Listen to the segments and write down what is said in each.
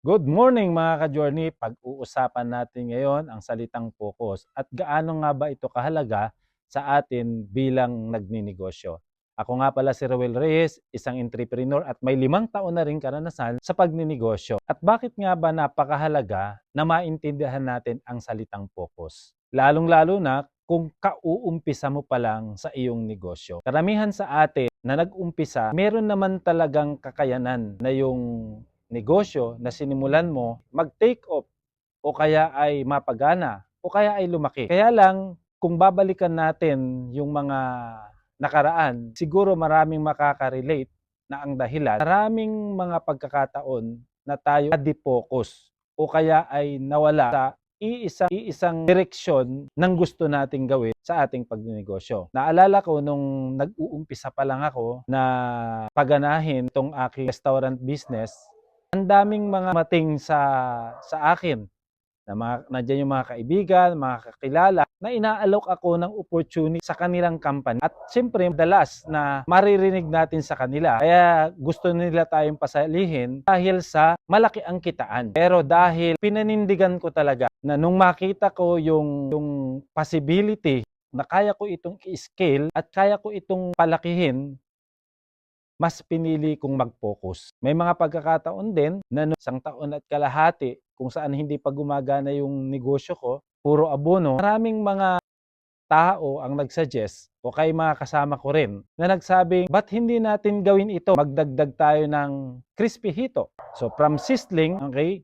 Good morning mga ka-journey. Pag-uusapan natin ngayon ang salitang focus at gaano nga ba ito kahalaga sa atin bilang nagninegosyo. Ako nga pala si Roel Reyes, isang entrepreneur at may 5 taon na rin karanasan sa pagninegosyo. At bakit nga ba napakahalaga na maintindihan natin ang salitang focus? Lalong-lalo na kung kauumpisa mo pa lang sa iyong negosyo. Karamihan sa atin na nag-umpisa, meron naman talagang kakayanan na yung negosyo na sinimulan mo mag-take off o kaya ay mapagana o kaya ay lumaki. Kaya lang kung babalikan natin yung mga nakaraan, siguro maraming makaka-relate na ang dahilan, maraming mga pagkakataon na tayo na-defocus o kaya ay nawala sa iisang direksyon ng gusto nating gawin sa ating pagnenegosyo. Naalala ko nung nag-uumpisa pa lang ako na paganahin itong aking restaurant business, ang daming mga mating sa akin na nandiyan yung mga kaibigan, mga kakilala na inaalok ako ng opportunity sa kanilang company. At siyempre, madalas na maririnig natin sa kanila. Kaya gusto nila tayong pasalihin dahil sa malaki ang kitaan. Pero dahil pinanindigan ko talaga na nung makita ko yung possibility na kaya ko itong i-scale at kaya ko itong palakihin, mas pinili kong mag-focus. May mga pagkakataon din na 1 taon at kalahati kung saan hindi pa gumagana yung negosyo ko, puro abono, maraming mga tao ang nagsuggest o kay mga kasama ko rin na nagsabing, ba't hindi natin gawin ito? Magdagdag tayo ng crispy hito. So from sizzling, okay,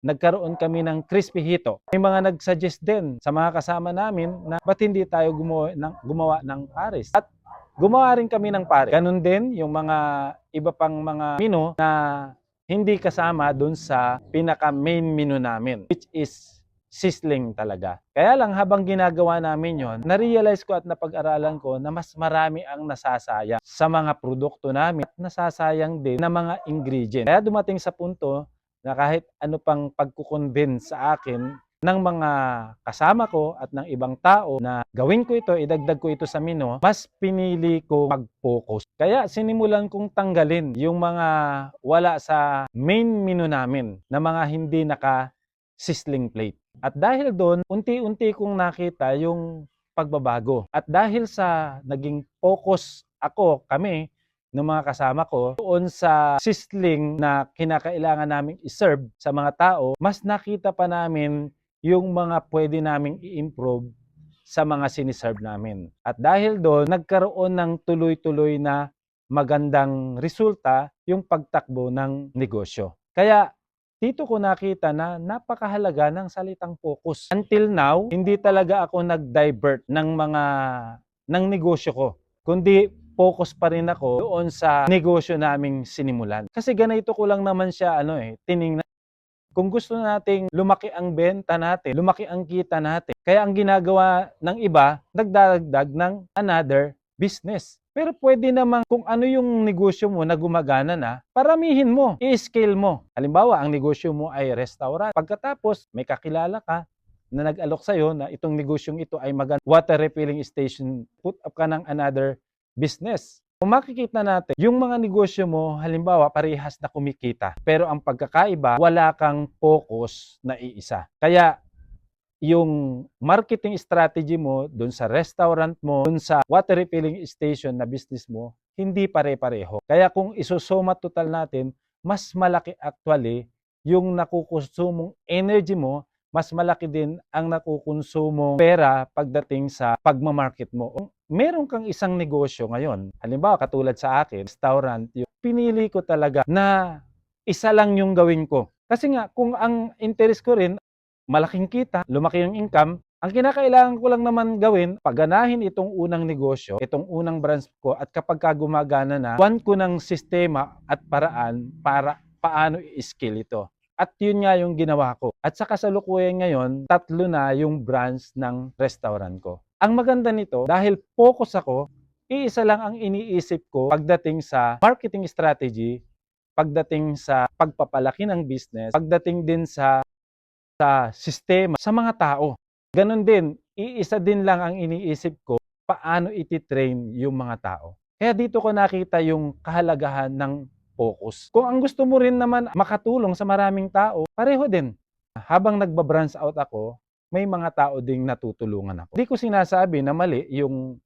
nagkaroon kami ng crispy hito. May mga nagsuggest din sa mga kasama namin na ba't hindi tayo gumawa ng pares. At gumawa rin kami ng pares. Ganun din yung mga iba pang mga menu na hindi kasama dun sa pinaka main menu namin, which is sizzling talaga. Kaya lang habang ginagawa namin yon, na-realize ko at napag-aralan ko na mas marami ang nasasayang sa mga produkto namin at nasasayang din na mga ingredients. Kaya dumating sa punto na kahit ano pang pagkukonvince sa akin ng mga kasama ko at ng ibang tao na gawin ko ito, idagdag ko ito sa menu, mas pinili ko mag-focus. Kaya sinimulan kong tanggalin yung mga wala sa main menu namin na mga hindi naka-sizzling plate. At dahil doon, unti-unti kong nakita yung pagbabago. At dahil sa naging focus kami, ng mga kasama ko, doon sa sizzling na kinakailangan naming i-serve sa mga tao, mas nakita pa namin yung mga pwede naming i-improve sa mga siniserve namin. At dahil doon, nagkaroon ng tuloy-tuloy na magandang resulta yung pagtakbo ng negosyo. Kaya dito ko nakita na napakahalaga ng salitang focus. Until now, hindi talaga ako nag-divert ng negosyo ko, kundi focus pa rin ako doon sa negosyo naming sinimulan. Kasi ganito ko lang naman siya tiningnan. Kung gusto nating lumaki ang benta natin, lumaki ang kita natin, kaya ang ginagawa ng iba, nagdadagdag ng another business. Pero pwede naman kung ano yung negosyo mo na gumagana na, paramihin mo, i-scale mo. Halimbawa, ang negosyo mo ay restaurant. Pagkatapos, may kakilala ka na nag-alok sa'yo na itong negosyong ito ay water refilling station, put up ka ng another business. Kung makikita natin, yung mga negosyo mo, halimbawa, parehas na kumikita. Pero ang pagkakaiba, wala kang focus na iisa. Kaya, yung marketing strategy mo dun sa restaurant mo, dun sa water refilling station na business mo, hindi pare-pareho. Kaya kung isusuma total natin, mas malaki actually yung nakukonsumong energy mo, mas malaki din ang nakukonsumong pera pagdating sa pagmamarket mo. Meron kang isang negosyo ngayon, halimbawa katulad sa akin, restaurant, yung pinili ko talaga na isa lang yung gawin ko. Kasi nga, kung ang interest ko rin, malaking kita, lumaki yung income, ang kinakailangan ko lang naman gawin, paganahin itong unang negosyo, itong unang branch ko, at kapag gumagana na, buwan ko ng sistema at paraan para paano i-scale ito. At yun nga yung ginawa ko. At sa kasalukuyan ngayon, 3 na yung branch ng restaurant ko. Ang maganda nito, dahil focus ako, iisa lang ang iniisip ko pagdating sa marketing strategy, pagdating sa pagpapalaki ng business, pagdating din sa sistema, sa mga tao. Ganon din, iisa din lang ang iniisip ko, paano iti-train yung mga tao. Kaya dito ko nakita yung kahalagahan ng focus. Kung ang gusto mo rin naman makatulong sa maraming tao, pareho din. Habang nagbabranch out ako, may mga tao ding natutulungan ako. Hindi ko sinasabi na mali yung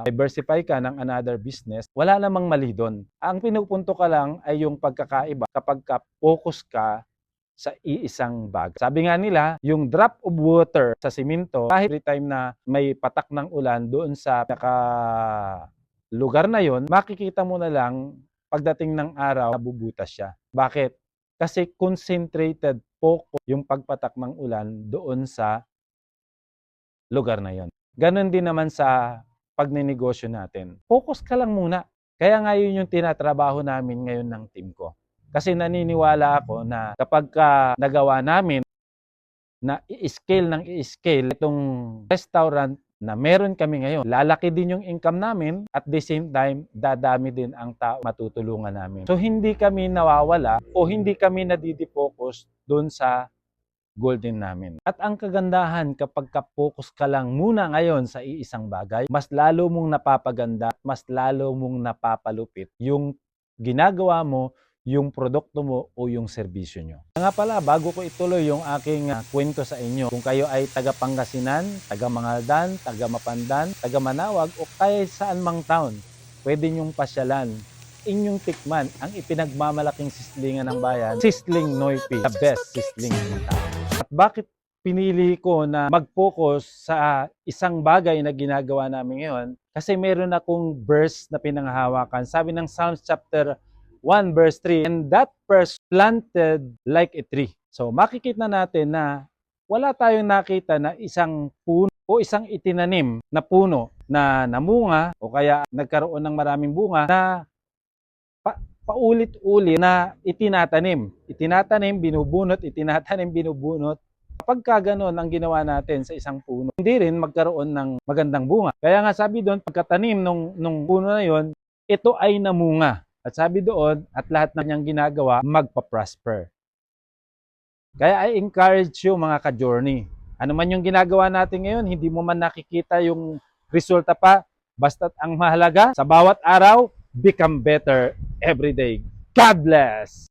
diversify ka ng another business, wala namang mali doon. Ang pinupunto ka lang ay yung pagkakaiba kapag focus ka sa iisang bagay. Sabi nga nila, yung drop of water sa simento, kahit every time na may patak ng ulan doon sa lugar na yon, makikita mo na lang pagdating ng araw, nabubutas siya. Bakit? Kasi concentrated focus yung pagpatak ng ulan doon sa lugar na yon. Ganon din naman sa pagninegosyo natin. Focus ka lang muna. Kaya nga yun yung tinatrabaho namin ngayon ng team ko. Kasi naniniwala ako na kapag nagawa namin na i-scale ng i-scale itong restaurant na meron kami ngayon, lalaki din yung income namin, at the same time, dadami din ang tao matutulungan namin. So hindi kami nawawala o hindi kami nadidifocus doon sa goal din namin. At ang kagandahan kapag focus ka lang muna ngayon sa iisang bagay, mas lalo mong napapaganda, mas lalo mong napapalupit yung ginagawa mo, yung produkto mo o yung serbisyo nyo. Nga pala, bago ko ituloy yung aking kwento sa inyo, kung kayo ay taga Pangasinan, taga Mangaldan, taga Mapandan, taga Manawag o kaya saan mang town, pwede nyong pasyalan, inyong tikman ang ipinagmamalaking sislingan ng bayan, Sisling Noipi, the best sisling ng tao. At bakit pinili ko na mag-focus sa isang bagay na ginagawa namin ngayon? Kasi meron akong verse na pinanghahawakan. Sabi ng Psalms chapter 1 verse 3, and that verse planted like a tree. So makikita natin na wala tayong nakita na isang puno o isang itinanim na puno na namunga o kaya nagkaroon ng maraming bunga na paulit-ulit na itinatanim. Itinatanim, binubunot, itinatanim, binubunot. Kapag gano'n ang ginawa natin sa isang puno, hindi rin magkaroon ng magandang bunga. Kaya nga sabi doon, pagkatanim nung puno na yon, ito ay namunga. At sabi doon, at lahat ng niyang ginagawa, magpa-prosper. Kaya I encourage you mga ka-journey. Ano man yung ginagawa natin ngayon, hindi mo man nakikita yung resulta pa, basta't ang mahalaga, sa bawat araw, become better every day. God bless!